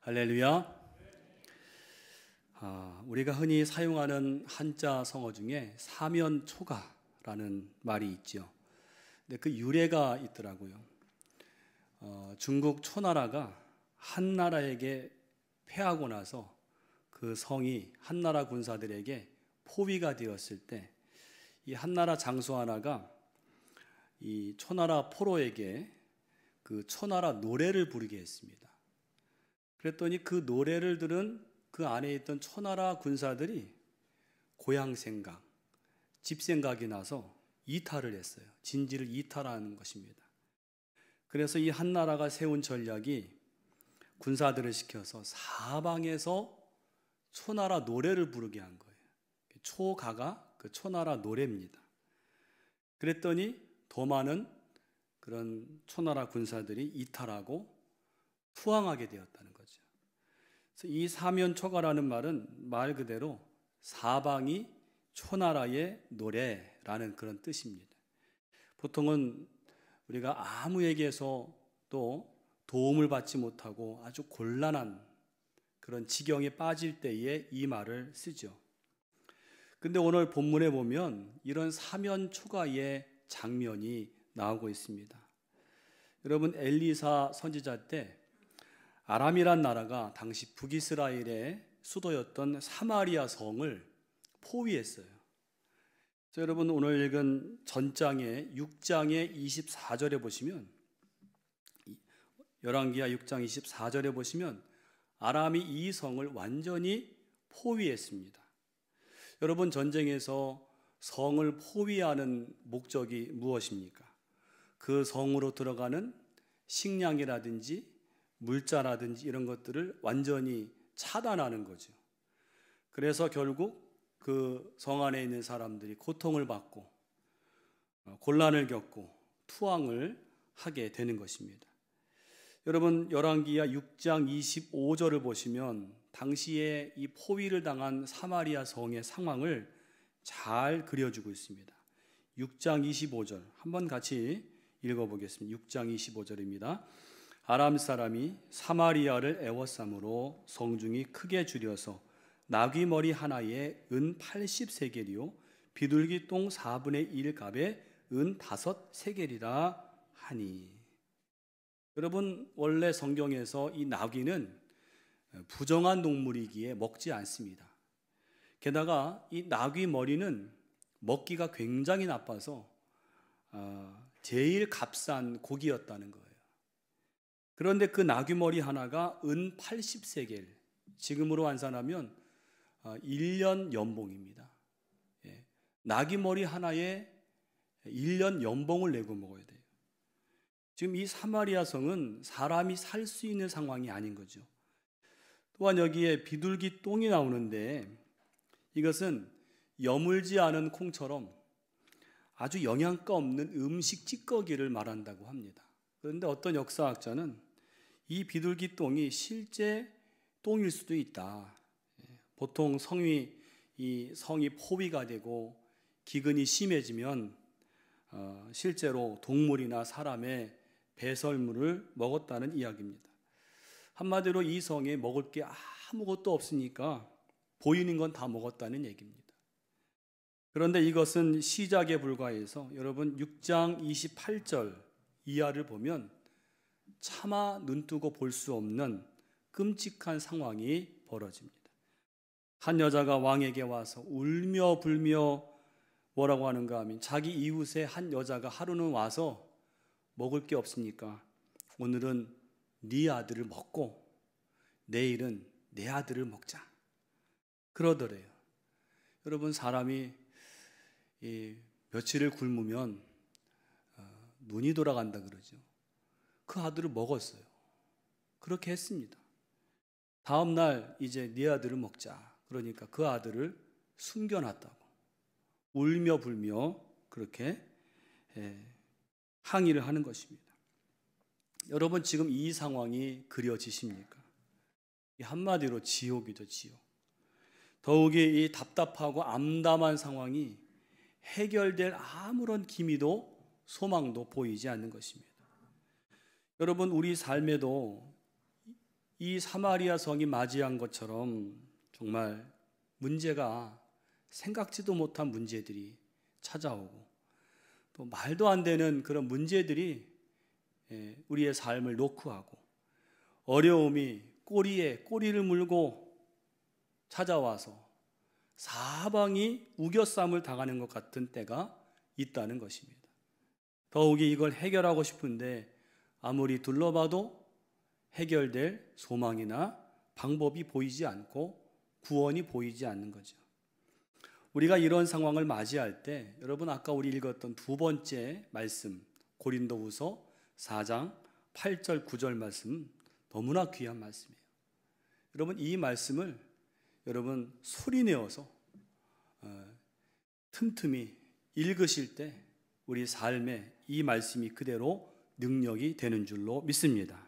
할렐루야. 우리가 흔히 사용하는 한자 성어 중에 사면초가라는 말이 있죠. 근데 그 유래가 있더라고요. 중국 초나라가 한나라에게 패하고 나서 그 성이 한나라 군사들에게 포위가 되었을 때 이 한나라 장수 하나가 이 초나라 포로에게 그 초나라 노래를 부르게 했습니다. 그랬더니 그 노래를 들은 그 안에 있던 초나라 군사들이 고향 생각, 집 생각이 나서 이탈을 했어요. 진지를 이탈하는 것입니다. 그래서 이 한나라가 세운 전략이 군사들을 시켜서 사방에서 초나라 노래를 부르게 한 거예요. 초가가 그 초나라 노래입니다. 그랬더니 더 많은 그런 초나라 군사들이 이탈하고 투항하게 되었다는 거죠. 그래서 이 사면초가라는 말은 말 그대로 사방이 초나라의 노래라는 그런 뜻입니다. 보통은 우리가 아무에게서 또 도움을 받지 못하고 아주 곤란한 그런 지경에 빠질 때에 이 말을 쓰죠. 근데 오늘 본문에 보면 이런 사면초가의 장면이 나오고 있습니다. 여러분, 엘리사 선지자 때 아람이란 나라가 당시 북이스라엘의 수도였던 사마리아 성을 포위했어요. 그래서 여러분, 오늘 읽은 전장의 6장의 24절에 보시면, 열왕기하 6장 24절에 보시면 아람이 이 성을 완전히 포위했습니다. 여러분, 전쟁에서 성을 포위하는 목적이 무엇입니까? 그 성으로 들어가는 식량이라든지 물자라든지 이런 것들을 완전히 차단하는 거죠. 그래서 결국 그 성 안에 있는 사람들이 고통을 받고 곤란을 겪고 투항을 하게 되는 것입니다. 여러분, 열왕기하 6장 25절을 보시면 당시에 이 포위를 당한 사마리아 성의 상황을 잘 그려주고 있습니다. 6장 25절 한번 같이 읽어보겠습니다. 6장 25절입니다. 아람 사람이 사마리아를 애워싸므로 성중이 크게 줄여서 나귀 머리 하나에 은 80세겔이요 비둘기 똥 4분의 1 값에 은 5세겔이라 하니. 여러분, 원래 성경에서 이 나귀는 부정한 동물이기에 먹지 않습니다. 게다가 이 나귀 머리는 먹기가 굉장히 나빠서 제일 값싼 고기였다는 거예요. 그런데 그 나귀 머리 하나가 은 80세겔, 지금으로 환산하면 1년 연봉입니다. 나귀 머리 하나에 1년 연봉을 내고 먹어야 돼요. 지금 이 사마리아 성은 사람이 살 수 있는 상황이 아닌 거죠. 또한 여기에 비둘기 똥이 나오는데 이것은 여물지 않은 콩처럼 아주 영양가 없는 음식 찌꺼기를 말한다고 합니다. 그런데 어떤 역사학자는 이 비둘기 똥이 실제 똥일 수도 있다. 보통 이 성이 포위가 되고 기근이 심해지면 실제로 동물이나 사람의 배설물을 먹었다는 이야기입니다. 한마디로 이 성에 먹을 게 아무것도 없으니까 보이는 건 다 먹었다는 얘기입니다. 그런데 이것은 시작에 불과해서 여러분 6장 28절 이하를 보면 차마 눈뜨고 볼 수 없는 끔찍한 상황이 벌어집니다. 한 여자가 왕에게 와서 울며 불며 뭐라고 하는가 하면 자기 이웃의 한 여자가 하루는 와서 먹을 게 없으니까 오늘은 네 아들을 먹고 내일은 내 아들을 먹자 그러더래요. 여러분, 사람이 며칠을 굶으면 눈이 돌아간다 그러죠. 그 아들을 먹었어요. 그렇게 했습니다. 다음 날 이제 네 아들을 먹자 그러니까 그 아들을 숨겨놨다고 울며 불며 그렇게 항의를 하는 것입니다. 여러분, 지금 이 상황이 그려지십니까? 한마디로 지옥이죠, 지옥. 더욱이 이 답답하고 암담한 상황이 해결될 아무런 기미도 소망도 보이지 않는 것입니다. 여러분, 우리 삶에도 이 사마리아 성이 맞이한 것처럼 정말 문제가 생각지도 못한 문제들이 찾아오고 또 말도 안 되는 그런 문제들이 우리의 삶을 노크하고 어려움이 꼬리에 꼬리를 물고 찾아와서 사방이 우겨쌈을 당하는 것 같은 때가 있다는 것입니다. 더욱이 이걸 해결하고 싶은데 아무리 둘러봐도 해결될 소망이나 방법이 보이지 않고 구원이 보이지 않는 거죠. 우리가 이런 상황을 맞이할 때 여러분 아까 우리 읽었던 두 번째 말씀 고린도후서 4장 8절 9절 말씀 너무나 귀한 말씀이에요. 여러분 이 말씀을 여러분 소리내어서 틈틈이 읽으실 때 우리 삶에 이 말씀이 그대로 능력이 되는 줄로 믿습니다.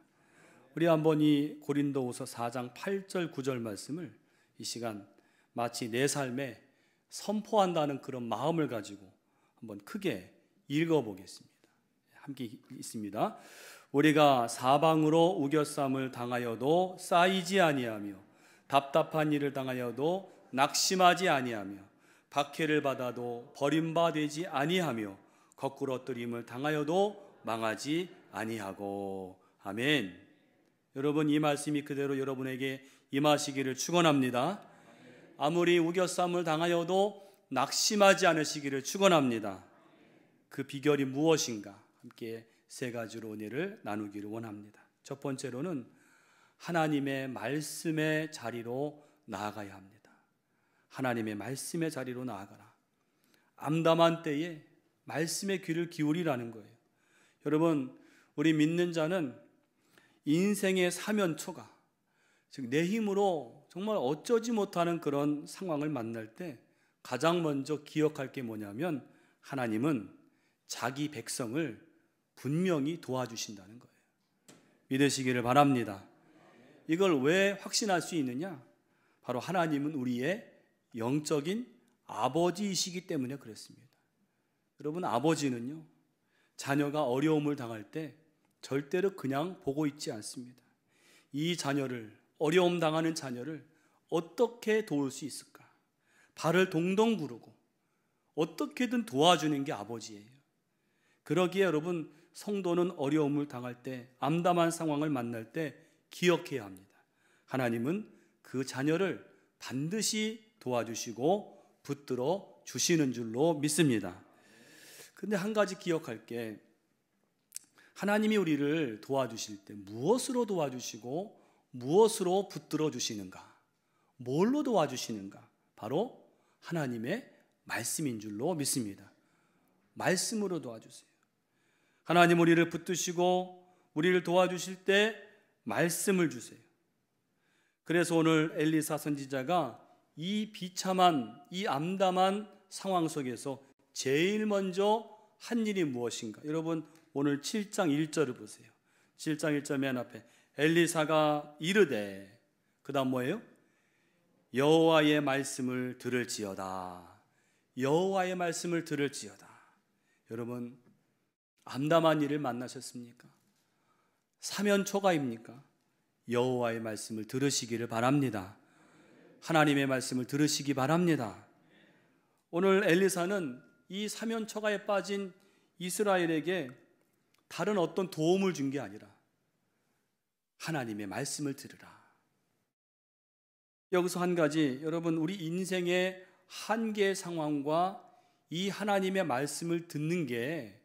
우리 한번 이 고린도후서 4장 8절 9절 말씀을 이 시간 마치 내 삶에 선포한다는 그런 마음을 가지고 한번 크게 읽어보겠습니다. 함께 있습니다. 우리가 사방으로 우겨쌈을 당하여도 쌓이지 아니하며 답답한 일을 당하여도 낙심하지 아니하며 박해를 받아도 버림받지 아니하며 거꾸로 엎드림을 당하여도 망하지 아니하고. 아멘. 여러분 이 말씀이 그대로 여러분에게 임하시기를 축원합니다. 아무리 우겨쌈을 당하여도 낙심하지 않으시기를 축원합니다. 그 비결이 무엇인가 함께 세 가지로 은혜를 나누기를 원합니다. 첫 번째로는 하나님의 말씀의 자리로 나아가야 합니다. 하나님의 말씀의 자리로 나아가라. 암담한 때에 말씀의 귀를 기울이라는 거예요. 여러분 우리 믿는 자는 인생의 사면초가 즉 내 힘으로 정말 어쩌지 못하는 그런 상황을 만날 때 가장 먼저 기억할 게 뭐냐면 하나님은 자기 백성을 분명히 도와주신다는 거예요. 믿으시기를 바랍니다. 이걸 왜 확신할 수 있느냐? 바로 하나님은 우리의 영적인 아버지이시기 때문에 그렇습니다. 여러분 아버지는요 자녀가 어려움을 당할 때 절대로 그냥 보고 있지 않습니다. 이 자녀를 어려움 당하는 자녀를 어떻게 도울 수 있을까? 발을 동동 구르고 어떻게든 도와주는 게 아버지예요. 그러기에 여러분 성도는 어려움을 당할 때 암담한 상황을 만날 때 기억해야 합니다. 하나님은 그 자녀를 반드시 도와주시고 붙들어 주시는 줄로 믿습니다. 근데 한 가지 기억할 게 하나님이 우리를 도와주실 때 무엇으로 도와주시고 무엇으로 붙들어 주시는가? 뭘로 도와주시는가? 바로 하나님의 말씀인 줄로 믿습니다. 말씀으로 도와주세요. 하나님 우리를 붙드시고 우리를 도와주실 때 말씀을 주세요. 그래서 오늘 엘리사 선지자가 이 비참한 이 암담한 상황 속에서 제일 먼저 한 일이 무엇인가? 여러분 오늘 7장 1절을 보세요. 7장 1절 맨 앞에 엘리사가 이르되 그 다음 뭐예요? 여호와의 말씀을 들을지어다. 여호와의 말씀을 들을지어다. 여러분 암담한 일을 만나셨습니까? 사면초가입니까? 여호와의 말씀을 들으시기를 바랍니다. 하나님의 말씀을 들으시기 바랍니다. 오늘 엘리사는 이 사면초가에 빠진 이스라엘에게 다른 어떤 도움을 준 게 아니라 하나님의 말씀을 들으라. 여기서 한 가지 여러분 우리 인생의 한계 상황과 이 하나님의 말씀을 듣는 게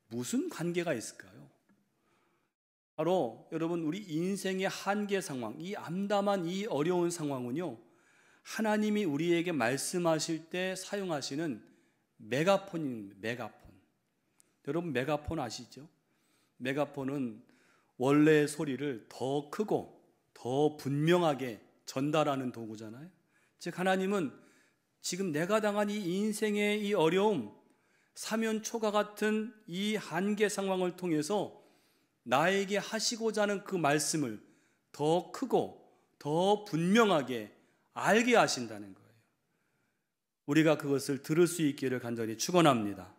무슨 관계가 있을까요? 바로 여러분 우리 인생의 한계 상황, 이 암담한 이 어려운 상황은요 하나님이 우리에게 말씀하실 때 사용하시는 메가폰입니다. 메가폰. 여러분 메가폰 아시죠? 메가폰은 원래의 소리를 더 크고 더 분명하게 전달하는 도구잖아요. 즉 하나님은 지금 내가 당한 이 인생의 이 어려움, 사면초가 같은 이 한계 상황을 통해서 나에게 하시고자 하는 그 말씀을 더 크고 더 분명하게 알게 하신다는 거예요. 우리가 그것을 들을 수 있기를 간절히 축원합니다.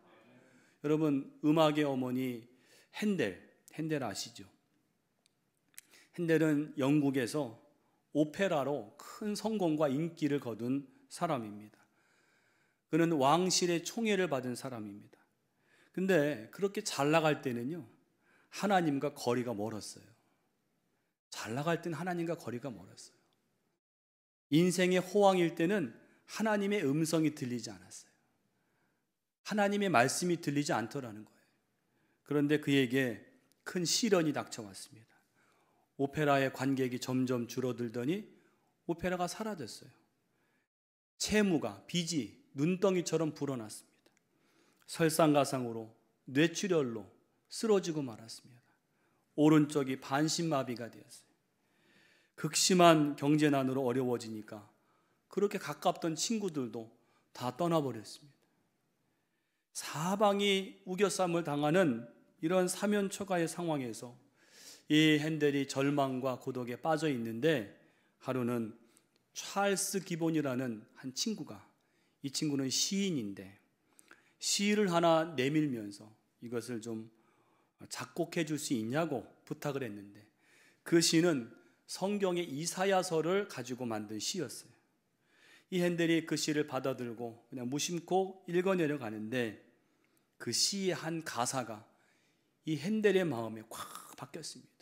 여러분 음악의 어머니 핸델 아시죠? 핸델은 영국에서 오페라로 큰 성공과 인기를 거둔 사람입니다. 그는 왕실의 총애를 받은 사람입니다. 근데 그렇게 잘 나갈 때는요, 하나님과 거리가 멀었어요. 잘 나갈 때는 하나님과 거리가 멀었어요. 인생의 호황일 때는 하나님의 음성이 들리지 않았어요. 하나님의 말씀이 들리지 않더라는 거예요. 그런데 그에게 큰 시련이 닥쳐왔습니다. 오페라의 관객이 점점 줄어들더니 오페라가 사라졌어요. 채무가, 빚이 눈덩이처럼 불어났습니다. 설상가상으로 뇌출혈로 쓰러지고 말았습니다. 오른쪽이 반신마비가 되었어요. 극심한 경제난으로 어려워지니까 그렇게 가깝던 친구들도 다 떠나버렸습니다. 사방이 우겨쌈을 당하는 이런 사면초가의 상황에서 이 핸델이 절망과 고독에 빠져 있는데, 하루는 찰스 기본이라는 한 친구가, 이 친구는 시인인데 시를 하나 내밀면서 이것을 좀 작곡해 줄 수 있냐고 부탁을 했는데, 그 시는 성경의 이사야서를 가지고 만든 시였어요. 이 핸델이 그 시를 받아들고 그냥 무심코 읽어내려 가는데, 그 시의 한 가사가 이 핸델의 마음에 확 바뀌었습니다.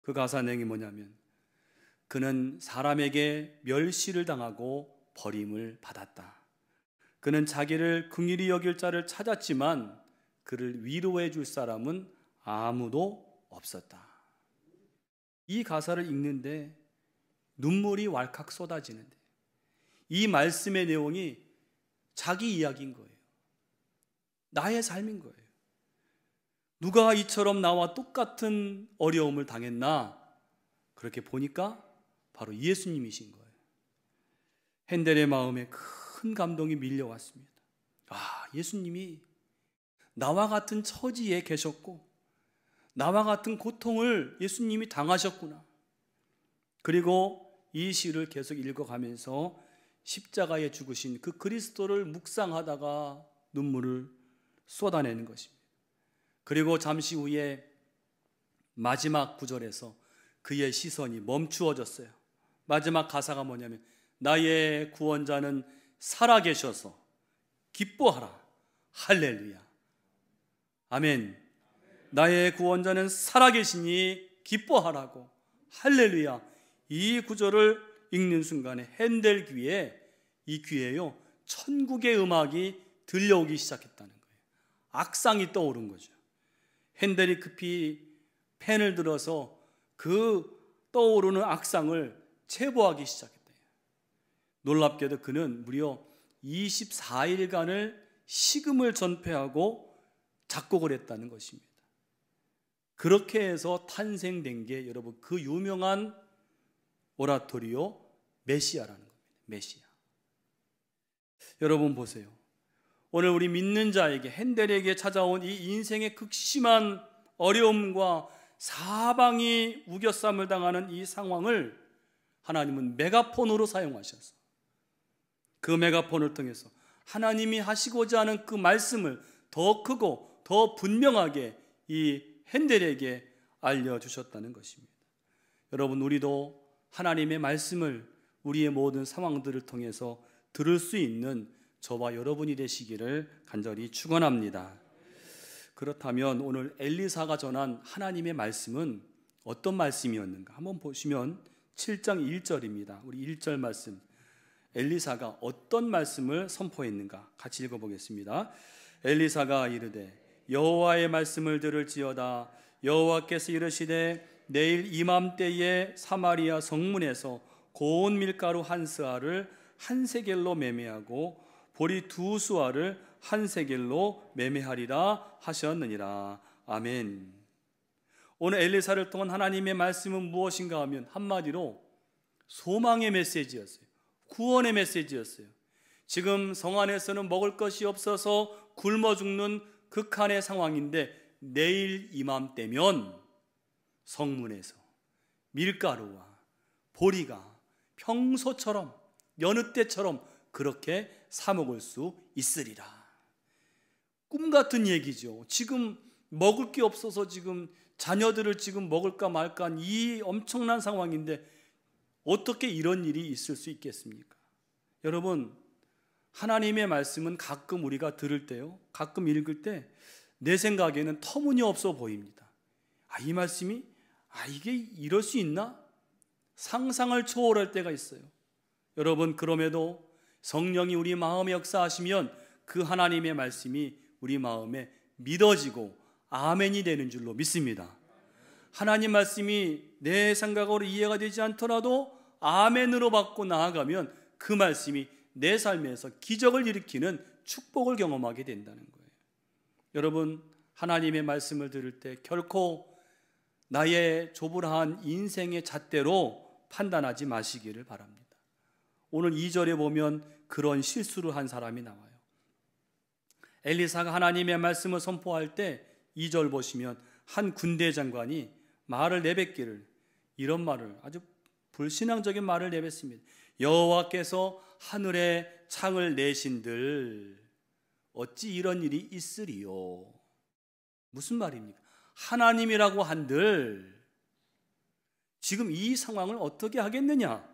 그 가사 내용이 뭐냐면, 그는 사람에게 멸시를 당하고 버림을 받았다. 그는 자기를 긍휼히 여길 자를 찾았지만 그를 위로해 줄 사람은 아무도 없었다. 이 가사를 읽는데 눈물이 왈칵 쏟아지는데, 이 말씀의 내용이 자기 이야기인 거예요. 나의 삶인 거예요. 누가 이처럼 나와 똑같은 어려움을 당했나? 그렇게 보니까 바로 예수님이신 거예요. 핸델의 마음에 큰 감동이 밀려왔습니다. 아, 예수님이 나와 같은 처지에 계셨고 나와 같은 고통을 예수님이 당하셨구나. 그리고 이 시를 계속 읽어가면서 십자가에 죽으신 그 그리스도를 묵상하다가 눈물을 쏟아내는 것입니다. 그리고 잠시 후에 마지막 구절에서 그의 시선이 멈추어졌어요. 마지막 가사가 뭐냐면, 나의 구원자는 살아계셔서 기뻐하라. 할렐루야. 아멘. 나의 구원자는 살아계시니 기뻐하라고. 할렐루야. 이 구절을 읽는 순간에 핸델 귀에, 이 귀에요, 천국의 음악이 들려오기 시작했다는 거예요. 악상이 떠오른 거죠. 핸델이 급히 펜을 들어서 그 떠오르는 악상을 체보하기 시작했대요. 놀랍게도 그는 무려 24일간을 식음을 전폐하고 작곡을 했다는 것입니다. 그렇게 해서 탄생된 게 여러분 그 유명한 오라토리오 메시아라는 겁니다. 메시아. 여러분 보세요. 오늘 우리 믿는 자에게, 핸델에게 찾아온 이 인생의 극심한 어려움과 사방이 우겨쌈을 당하는 이 상황을 하나님은 메가폰으로 사용하셔서 그 메가폰을 통해서 하나님이 하시고자 하는 그 말씀을 더 크고 더 분명하게 이 핸델에게 알려주셨다는 것입니다. 여러분, 우리도 하나님의 말씀을 우리의 모든 상황들을 통해서 들을 수 있는 저와 여러분이 되시기를 간절히 축원합니다. 그렇다면 오늘 엘리사가 전한 하나님의 말씀은 어떤 말씀이었는가? 한번 보시면 7장 1절입니다. 우리 1절 말씀, 엘리사가 어떤 말씀을 선포했는가 같이 읽어보겠습니다. 엘리사가 이르되 여호와의 말씀을 들을지어다. 여호와께서 이르시되 내일 이맘때에 사마리아 성문에서 고운 밀가루 한 스아를 한 세겔로 매매하고 보리 두 수아를 한 세겔로 매매하리라 하셨느니라. 아멘. 오늘 엘리사를 통한 하나님의 말씀은 무엇인가 하면 한마디로 소망의 메시지였어요. 구원의 메시지였어요. 지금 성 안에서는 먹을 것이 없어서 굶어 죽는 극한의 상황인데, 내일 이맘때면 성문에서 밀가루와 보리가 평소처럼 여느 때처럼 그렇게 사 먹을 수 있으리라. 꿈 같은 얘기죠. 지금 먹을 게 없어서 지금 자녀들을 지금 먹을까 말까 한 이 엄청난 상황인데 어떻게 이런 일이 있을 수 있겠습니까? 여러분, 하나님의 말씀은 가끔 우리가 들을 때요, 가끔 읽을 때 내 생각에는 터무니없어 보입니다. 이 말씀이 이게 이럴 수 있나? 상상을 초월할 때가 있어요. 여러분, 그럼에도 성령이 우리 마음에 역사하시면 그 하나님의 말씀이 우리 마음에 믿어지고 아멘이 되는 줄로 믿습니다. 하나님 말씀이 내 생각으로 이해가 되지 않더라도 아멘으로 받고 나아가면 그 말씀이 내 삶에서 기적을 일으키는 축복을 경험하게 된다는 거예요. 여러분, 하나님의 말씀을 들을 때 결코 나의 조불한 인생의 잣대로 판단하지 마시기를 바랍니다. 오늘 2절에 보면 그런 실수를 한 사람이 나와요. 엘리사가 하나님의 말씀을 선포할 때 2절 보시면 한 군대 장관이 말을 내뱉기를, 이런 말을, 아주 불신앙적인 말을 내뱉습니다. 여호와께서 하늘에 창을 내신들 어찌 이런 일이 있으리요. 무슨 말입니까? 하나님이라고 한들 지금 이 상황을 어떻게 하겠느냐?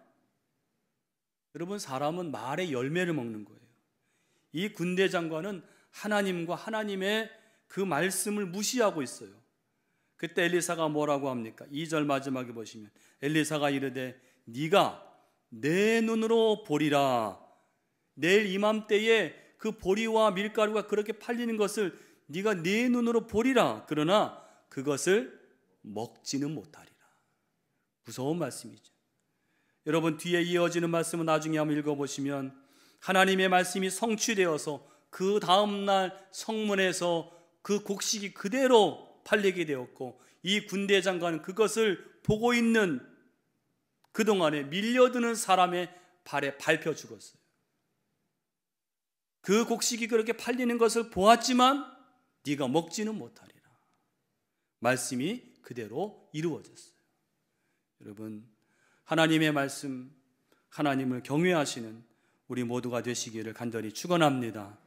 여러분, 사람은 말의 열매를 먹는 거예요. 이 군대 장관은 하나님과 하나님의 그 말씀을 무시하고 있어요. 그때 엘리사가 뭐라고 합니까? 2절 마지막에 보시면 엘리사가 이르되 네가 내 눈으로 보리라. 내일 이맘때에 그 보리와 밀가루가 그렇게 팔리는 것을 네가 네 눈으로 보리라. 그러나 그것을 먹지는 못하리라. 무서운 말씀이죠. 여러분, 뒤에 이어지는 말씀은 나중에 한번 읽어보시면 하나님의 말씀이 성취되어서 그 다음날 성문에서 그 곡식이 그대로 팔리게 되었고, 이 군대 장관은 그것을 보고 있는 그동안에 밀려드는 사람의 발에 밟혀 죽었어요. 그 곡식이 그렇게 팔리는 것을 보았지만 네가 먹지는 못하리라. 말씀이 그대로 이루어졌어요. 여러분, 하나님의 말씀, 하나님을 경외하시는 우리 모두가 되시기를 간절히 축원합니다.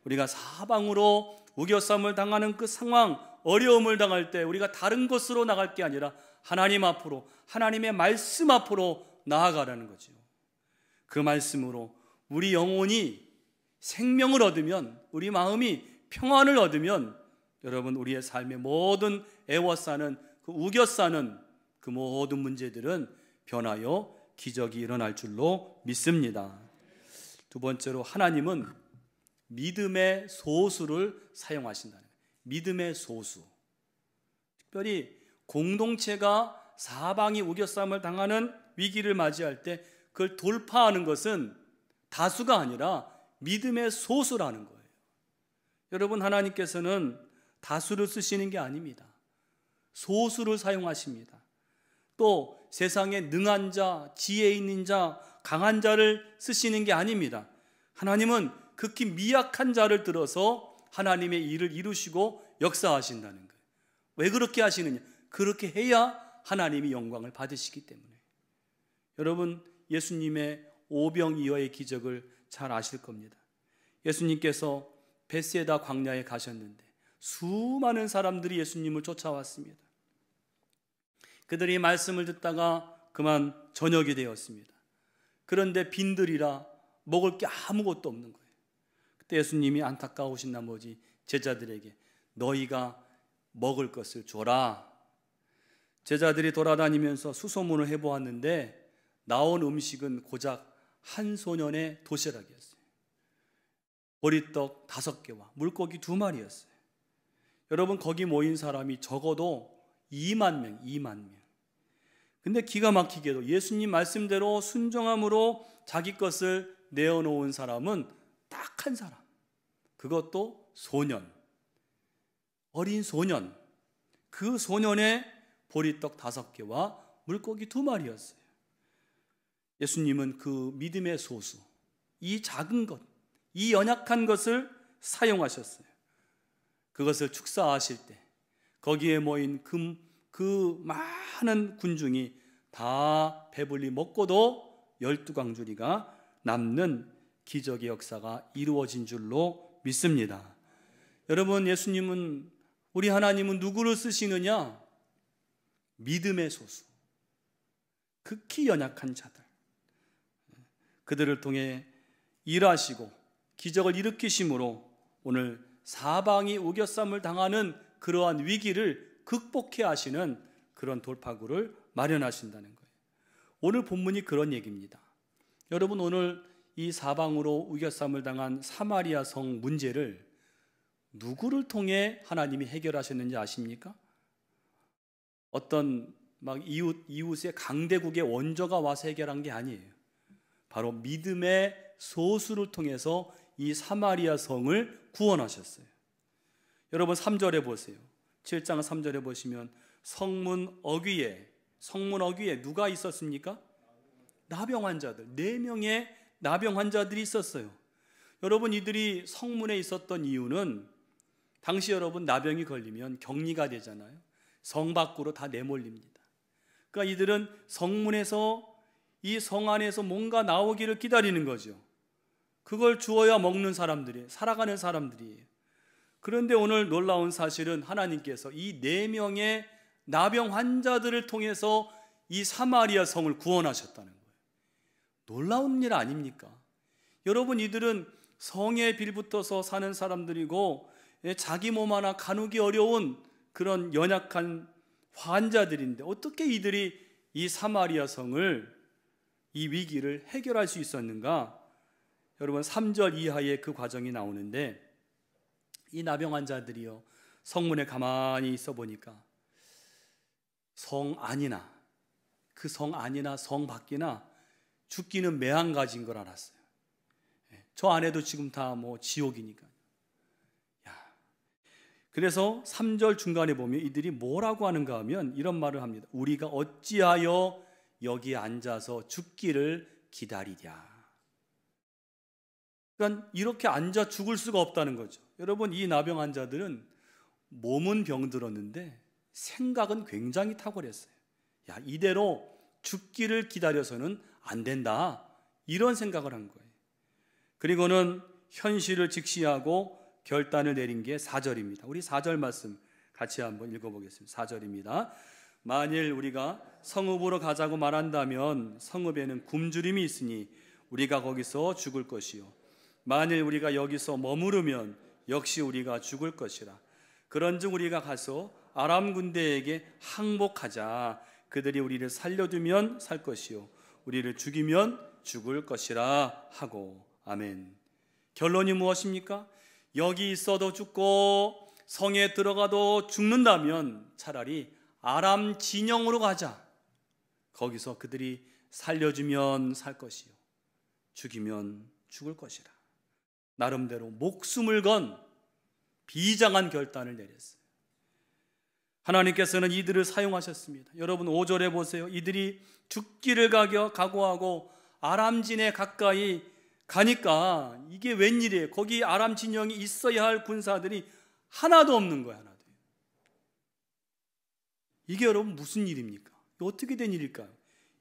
우리가 사방으로 우겨쌈을 당하는 그 상황, 어려움을 당할 때 우리가 다른 곳으로 나갈 게 아니라 하나님 앞으로, 하나님의 말씀 앞으로 나아가라는 거죠. 그 말씀으로 우리 영혼이 생명을 얻으면, 우리 마음이 평안을 얻으면 여러분, 우리의 삶의 모든 애워싸는, 그 우겨싸는 그 모든 문제들은 변하여 기적이 일어날 줄로 믿습니다. 두 번째로, 하나님은 믿음의 소수를 사용하신다는 거예요. 믿음의 소수. 특별히 공동체가 사방이 우겨쌈을 당하는 위기를 맞이할 때 그걸 돌파하는 것은 다수가 아니라 믿음의 소수라는 거예요. 여러분, 하나님께서는 다수를 쓰시는 게 아닙니다. 소수를 사용하십니다. 또 세상에 능한 자, 지혜 있는 자, 강한 자를 쓰시는 게 아닙니다. 하나님은 극히 미약한 자를 들어서 하나님의 일을 이루시고 역사하신다는 거예요. 왜 그렇게 하시느냐? 그렇게 해야 하나님이 영광을 받으시기 때문에. 여러분, 예수님의 오병이어의 기적을 잘 아실 겁니다. 예수님께서 벳세다 광야에 가셨는데 수많은 사람들이 예수님을 쫓아왔습니다. 그들이 말씀을 듣다가 그만 저녁이 되었습니다. 그런데 빈들이라 먹을 게 아무것도 없는 거예요. 그때 예수님이 안타까우신 나머지 제자들에게 너희가 먹을 것을 줘라. 제자들이 돌아다니면서 수소문을 해보았는데 나온 음식은 고작 한 소년의 도시락이었어요. 보리떡 5개와 물고기 2마리였어요. 여러분, 거기 모인 사람이 적어도 2만 명. 근데 기가 막히게도 예수님 말씀대로 순종함으로 자기 것을 내어놓은 사람은 딱 한 사람. 그것도 소년, 어린 소년. 그 소년의 보리떡 5개와 물고기 2마리였어요. 예수님은 그 믿음의 소수, 이 작은 것, 이 연약한 것을 사용하셨어요. 그것을 축사하실 때 거기에 모인 그 많은 군중이 다 배불리 먹고도 12광주리가 남는 기적의 역사가 이루어진 줄로 믿습니다. 여러분, 예수님은, 우리 하나님은 누구를 쓰시느냐? 믿음의 소수, 극히 연약한 자들, 그들을 통해 일하시고 기적을 일으키심으로 오늘 사방이 우겨쌈을 당하는 그러한 위기를 극복해 하시는 그런 돌파구를 마련하신다는 거예요. 오늘 본문이 그런 얘기입니다. 여러분, 오늘 이 사방으로 우겨쌈을 당한 사마리아 성 문제를 누구를 통해 하나님이 해결하셨는지 아십니까? 어떤 이웃의 강대국의 원조가 와서 해결한 게 아니에요. 바로 믿음의 소수를 통해서 이 사마리아 성을 구원하셨어요. 여러분 3절에 보세요. 7장 3절에 보시면 성문 어귀에 누가 있었습니까? 나병 환자들, 4명의 나병 환자들이 있었어요. 여러분, 이들이 성문에 있었던 이유는 당시 여러분 나병이 걸리면 격리가 되잖아요. 성 밖으로 다 내몰립니다. 그러니까 이들은 성문에서 이 성 안에서 뭔가 나오기를 기다리는 거죠. 그걸 주어야 먹는 사람들이에요. 살아가는 사람들이에요. 그런데 오늘 놀라운 사실은 하나님께서 이 4명의 나병 환자들을 통해서 이 사마리아 성을 구원하셨다는 거예요. 놀라운 일 아닙니까? 여러분, 이들은 성에 빌붙어서 사는 사람들이고 자기 몸 하나 가누기 어려운 그런 연약한 환자들인데 어떻게 이들이 이 사마리아 성을, 이 위기를 해결할 수 있었는가? 여러분 3절 이하의 그 과정이 나오는데, 이 나병 환자들이요, 성문에 가만히 있어 보니까 성 안이나 성 밖이나 죽기는 매한가지인 걸 알았어요. 저 안에도 지금 다 지옥이니까요. 그래서 3절 중간에 보면 이들이 뭐라고 하는가 하면 이런 말을 합니다. 우리가 어찌하여 여기에 앉아서 죽기를 기다리랴. 그러니까 이렇게 앉아 죽을 수가 없다는 거죠. 여러분, 이 나병 환자들은 몸은 병들었는데 생각은 굉장히 탁월했어요. 이대로 죽기를 기다려서는 안 된다, 이런 생각을 한 거예요. 그리고는 현실을 직시하고 결단을 내린 게 4절입니다. 우리 4절 말씀 같이 한번 읽어보겠습니다. 4절입니다. 만일 우리가 성읍으로 가자고 말한다면 성읍에는 굶주림이 있으니 우리가 거기서 죽을 것이요, 만일 우리가 여기서 머무르면 역시 우리가 죽을 것이라. 그런즉 우리가 가서 아람 군대에게 항복하자. 그들이 우리를 살려두면 살 것이요 우리를 죽이면 죽을 것이라 하고. 아멘. 결론이 무엇입니까? 여기 있어도 죽고 성에 들어가도 죽는다면 차라리 아람 진영으로 가자. 거기서 그들이 살려주면 살 것이요 죽이면 죽을 것이라. 나름대로 목숨을 건 비장한 결단을 내렸어요. 하나님께서는 이들을 사용하셨습니다. 여러분 5절에 보세요. 이들이 죽기를 각오하고 아람진에 가까이 가니까 이게 웬일이에요? 거기 아람 진영이 있어야 할 군사들이 하나도 없는 거예요. 하나도. 이게 여러분 무슨 일입니까? 어떻게 된 일일까요?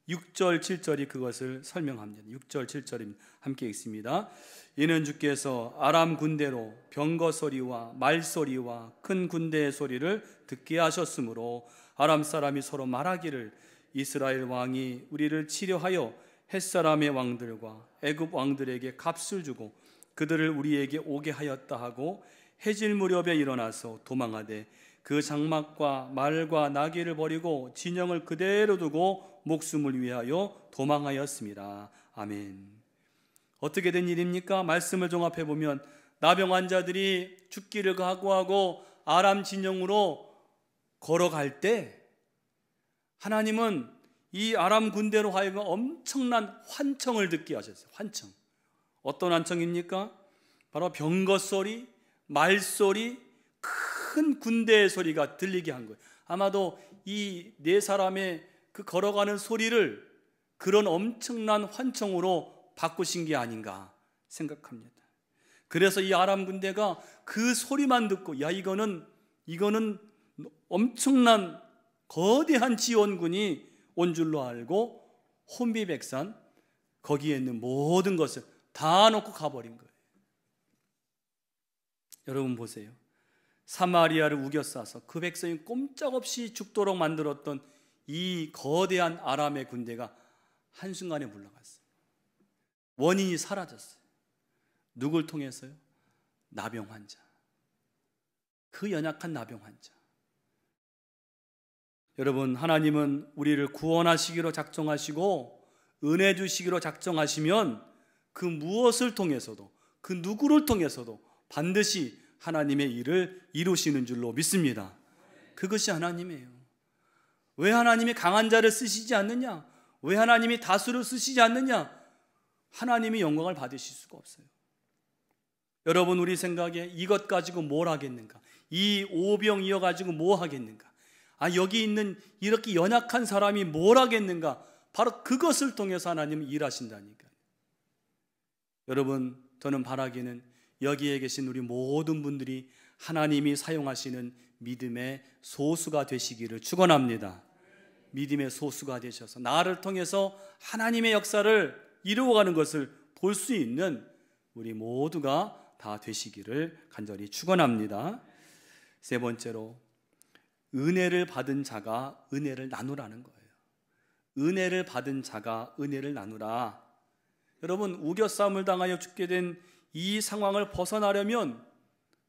6절 7절이 그것을 설명합니다. 6절 7절입니다. 함께 읽습니다. 이는 주께서 아람 군대로 병거 소리와 말소리와 큰 군대의 소리를 듣게 하셨으므로 아람 사람이 서로 말하기를 이스라엘 왕이 우리를 치려하여 햇사람의 왕들과 애굽 왕들에게 값을 주고 그들을 우리에게 오게 하였다 하고 해질 무렵에 일어나서 도망하되 그 장막과 말과 나귀를 버리고 진영을 그대로 두고 목숨을 위하여 도망하였습니다. 아멘. 어떻게 된 일입니까? 말씀을 종합해 보면 나병 환자들이 죽기를 각오하고 아람 진영으로 걸어갈 때 하나님은 이 아람 군대로 하여금 엄청난 환청을 듣게 하셨어요. 환청. 어떤 환청입니까? 바로 병거 소리, 말소리, 큰 군대의 소리가 들리게 한 거예요. 아마도 이 4사람의 그 걸어가는 소리를 그런 엄청난 환청으로 바꾸신 게 아닌가 생각합니다. 그래서 이 아람 군대가 그 소리만 듣고 이거는 엄청난 거대한 지원군이 온 줄로 알고 혼비백산 거기에 있는 모든 것을 다 놓고 가버린 거예요. 여러분 보세요. 사마리아를 우겨싸서 그 백성이 꼼짝없이 죽도록 만들었던 이 거대한 아람의 군대가 한순간에 물러갔어요. 원인이 사라졌어요. 누굴 통해서요? 나병 환자. 그 연약한 나병 환자. 여러분, 하나님은 우리를 구원하시기로 작정하시고 은혜 주시기로 작정하시면 그 무엇을 통해서도, 그 누구를 통해서도 반드시 하나님의 일을 이루시는 줄로 믿습니다. 그것이 하나님이에요. 왜 하나님이 강한 자를 쓰시지 않느냐? 왜 하나님이 다수를 쓰시지 않느냐? 하나님이 영광을 받으실 수가 없어요. 여러분, 우리 생각에 이것 가지고 뭘 하겠는가? 이 오병 이어가지고 뭐 하겠는가? 여기 있는 이렇게 연약한 사람이 뭘 하겠는가? 바로 그것을 통해서 하나님은 일하신다니까요. 여러분, 저는 바라기는 여기에 계신 우리 모든 분들이 하나님이 사용하시는 믿음의 소수가 되시기를 축원합니다. 믿음의 소수가 되셔서 나를 통해서 하나님의 역사를 이루어가는 것을 볼 수 있는 우리 모두가 다 되시기를 간절히 축원합니다. 세 번째로, 은혜를 받은 자가 은혜를 나누라는 거예요. 은혜를 받은 자가 은혜를 나누라. 여러분, 우겨싸움을 당하여 죽게 된 이 상황을 벗어나려면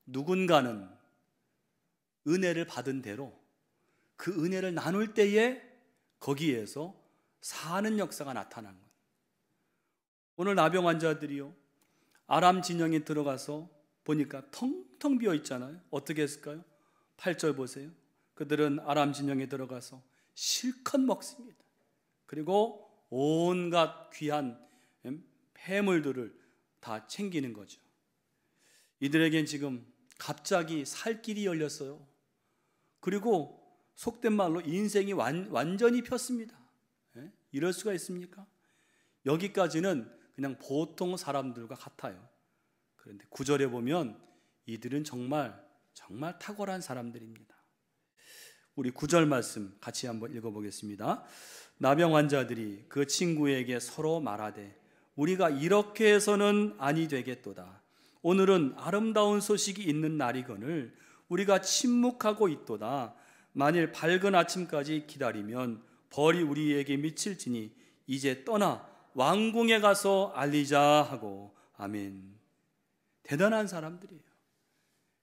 누군가는 은혜를 받은 대로 그 은혜를 나눌 때에 거기에서 사는 역사가 나타난 거예요. 오늘 나병 환자들이요, 아람 진영에 들어가서 보니까 텅텅 비어 있잖아요. 어떻게 했을까요? 8절 보세요. 그들은 아람 진영에 들어가서 실컷 먹습니다. 그리고 온갖 귀한 폐물들을 다 챙기는 거죠. 이들에겐 지금 갑자기 살 길이 열렸어요. 그리고 속된 말로 인생이 완전히 폈습니다. 이럴 수가 있습니까? 여기까지는 그냥 보통 사람들과 같아요. 그런데 9절에 보면 이들은 정말 탁월한 사람들입니다. 우리 9절 말씀 같이 한번 읽어보겠습니다. 나병 환자들이 그 친구에게 서로 말하되 우리가 이렇게 해서는 아니 되겠도다. 오늘은 아름다운 소식이 있는 날이거늘 우리가 침묵하고 있도다. 만일 밝은 아침까지 기다리면 벌이 우리에게 미칠지니 이제 떠나 왕궁에 가서 알리자 하고. 아멘. 대단한 사람들이에요.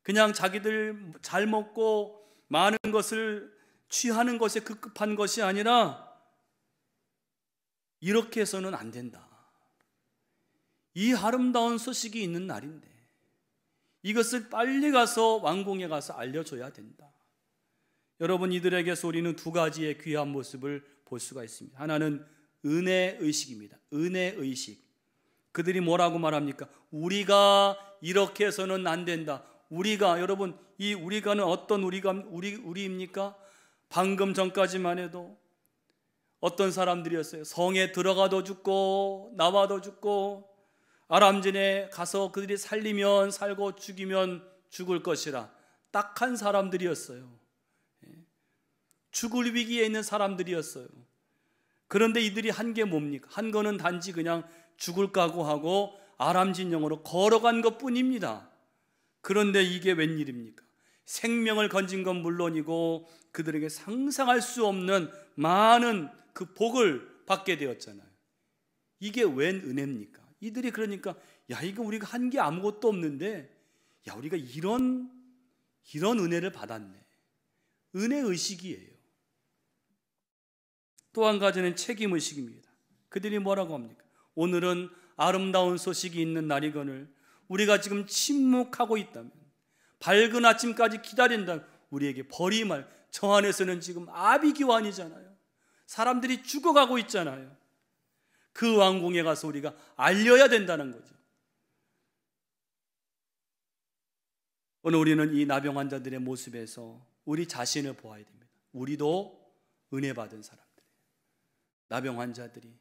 그냥 자기들 잘 먹고 많은 것을 취하는 것에 급급한 것이 아니라 이렇게 해서는 안 된다. 이 아름다운 소식이 있는 날인데 이것을 빨리 가서 왕궁에 가서 알려줘야 된다. 여러분, 이들에게서 우리는 두 가지의 귀한 모습을 볼 수가 있습니다. 하나는 은혜의식입니다. 은혜의식. 그들이 뭐라고 말합니까? 우리가 이렇게 해서는 안 된다. 우리가, 여러분, 이 우리가는 어떤 우리입니까? 방금 전까지만 해도 어떤 사람들이었어요? 성에 들어가도 죽고 나와도 죽고 아람진에 가서 그들이 살리면 살고 죽이면 죽을 것이라 딱한 사람들이었어요. 죽을 위기에 있는 사람들이었어요. 그런데 이들이 한 게 뭡니까? 한 거는 단지 그냥 죽을 각오하고 아람 진영으로 걸어간 것뿐입니다. 그런데 이게 웬일입니까? 생명을 건진 건 물론이고 그들에게 상상할 수 없는 많은 그 복을 받게 되었잖아요. 이게 웬 은혜입니까? 이들이 그러니까 이거 우리가 한 게 아무것도 없는데 우리가 이런 은혜를 받았네. 은혜의식이에요. 또 한 가지는 책임의식입니다. 그들이 뭐라고 합니까? 오늘은 아름다운 소식이 있는 날이거늘 우리가 지금 침묵하고 있다면, 밝은 아침까지 기다린다면 우리에게 벌이 저 안에서는 지금 아비규환이잖아요. 사람들이 죽어가고 있잖아요. 그 왕궁에 가서 우리가 알려야 된다는 거죠. 오늘 우리는 이 나병 환자들의 모습에서 우리 자신을 보아야 됩니다. 우리도 은혜 받은 사람들이에요. 나병 환자들이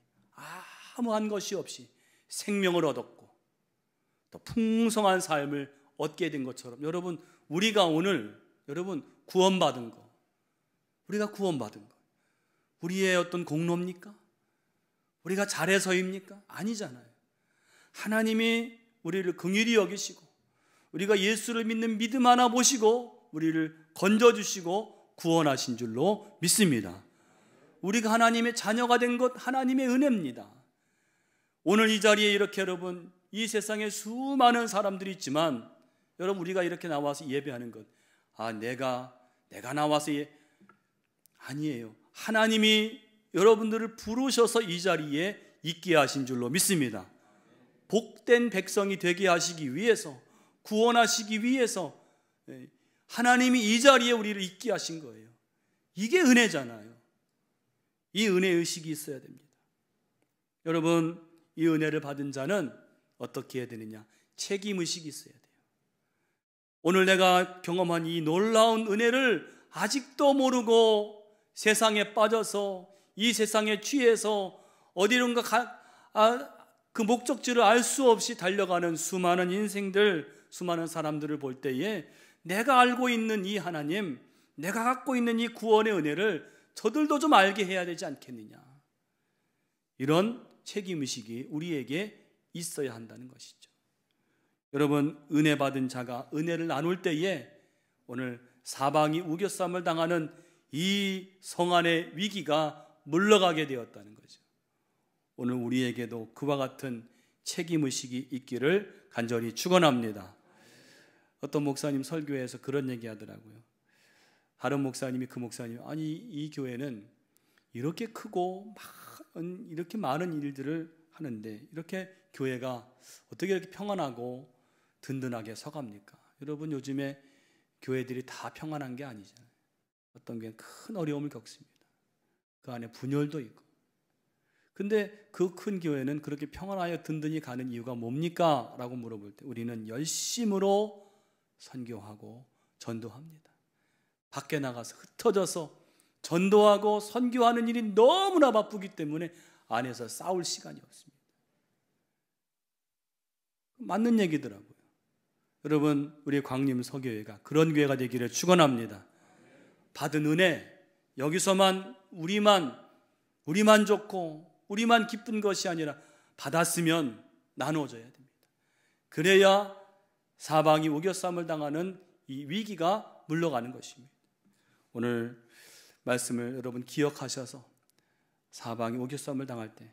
아무한 것이 없이 생명을 얻었고 또 풍성한 삶을 얻게 된 것처럼 여러분, 우리가 오늘 구원받은 거, 우리가 구원받은 거 우리의 어떤 공로입니까? 우리가 잘해서입니까? 아니잖아요. 하나님이 우리를 긍휼히 여기시고 우리가 예수를 믿는 믿음 하나 보시고 우리를 건져주시고 구원하신 줄로 믿습니다. 우리가 하나님의 자녀가 된 것 하나님의 은혜입니다. 오늘 이 자리에 이렇게 여러분, 이 세상에 수많은 사람들이 있지만 여러분, 우리가 이렇게 나와서 예배하는 것, 내가 나와서 아니에요. 하나님이 여러분들을 부르셔서 이 자리에 있게 하신 줄로 믿습니다. 복된 백성이 되게 하시기 위해서, 구원하시기 위해서 하나님이 이 자리에 우리를 있게 하신 거예요. 이게 은혜잖아요. 이 은혜의식이 있어야 됩니다. 여러분, 이 은혜를 받은 자는 어떻게 해야 되느냐? 책임의식이 있어야 돼요. 오늘 내가 경험한 이 놀라운 은혜를 아직도 모르고 세상에 빠져서, 이 세상에 취해서 어디론가 그 목적지를 알 수 없이 달려가는 수많은 인생들, 수많은 사람들을 볼 때에 내가 알고 있는 이 하나님, 내가 갖고 있는 이 구원의 은혜를 저들도 좀 알게 해야 되지 않겠느냐. 이런 책임의식이 우리에게 있어야 한다는 것이죠. 여러분, 은혜 받은 자가 은혜를 나눌 때에 오늘 사방이 우겨쌈을 당하는 이 성안의 위기가 물러가게 되었다는 거죠. 오늘 우리에게도 그와 같은 책임의식이 있기를 간절히 축원합니다. 어떤 목사님 설교에서 그런 얘기 하더라고요. 다른 목사님이 그 목사님, 아니 이 교회는 이렇게 크고 이렇게 많은 일들을 하는데 이렇게 교회가 어떻게 이렇게 평안하고 든든하게 서갑니까? 여러분, 요즘에 교회들이 다 평안한 게 아니잖아요. 어떤 게 큰 어려움을 겪습니다. 그 안에 분열도 있고. 근데 그 큰 교회는 그렇게 평안하여 든든히 가는 이유가 뭡니까? 라고 물어볼 때 우리는 열심으로 선교하고 전도합니다. 밖에 나가서 흩어져서 전도하고 선교하는 일이 너무나 바쁘기 때문에 안에서 싸울 시간이 없습니다. 맞는 얘기더라고요. 여러분, 우리 광림 서교회가 그런 교회가 되기를 축원합니다. 받은 은혜, 여기서만 우리만 좋고 우리만 기쁜 것이 아니라 받았으면 나눠줘야 됩니다. 그래야 사방이 우겨쌈을 당하는 이 위기가 물러가는 것입니다. 오늘 말씀을 여러분 기억하셔서 사방이 우겨쌈을 당할 때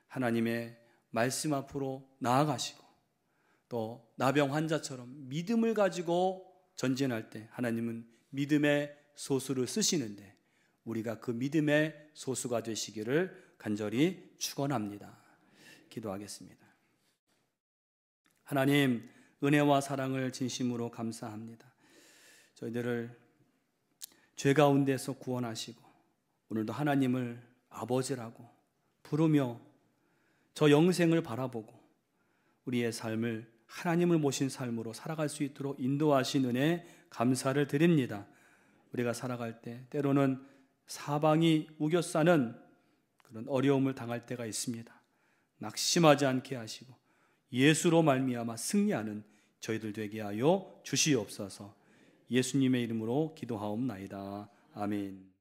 하나님의 말씀 앞으로 나아가시고, 또 나병 환자처럼 믿음을 가지고 전진할 때 하나님은 믿음의 소수를 쓰시는데 우리가 그 믿음의 소수가 되시기를 간절히 축원합니다. 기도하겠습니다. 하나님, 은혜와 사랑을 진심으로 감사합니다. 저희들을 죄 가운데서 구원하시고 오늘도 하나님을 아버지라고 부르며 저 영생을 바라보고 우리의 삶을 하나님을 모신 삶으로 살아갈 수 있도록 인도하신 은혜 감사를 드립니다. 우리가 살아갈 때 때로는 사방이 우겨싸는 그런 어려움을 당할 때가 있습니다. 낙심하지 않게 하시고 예수로 말미암아 승리하는 저희들 되게 하여 주시옵소서. 예수님의 이름으로 기도하옵나이다. 아멘.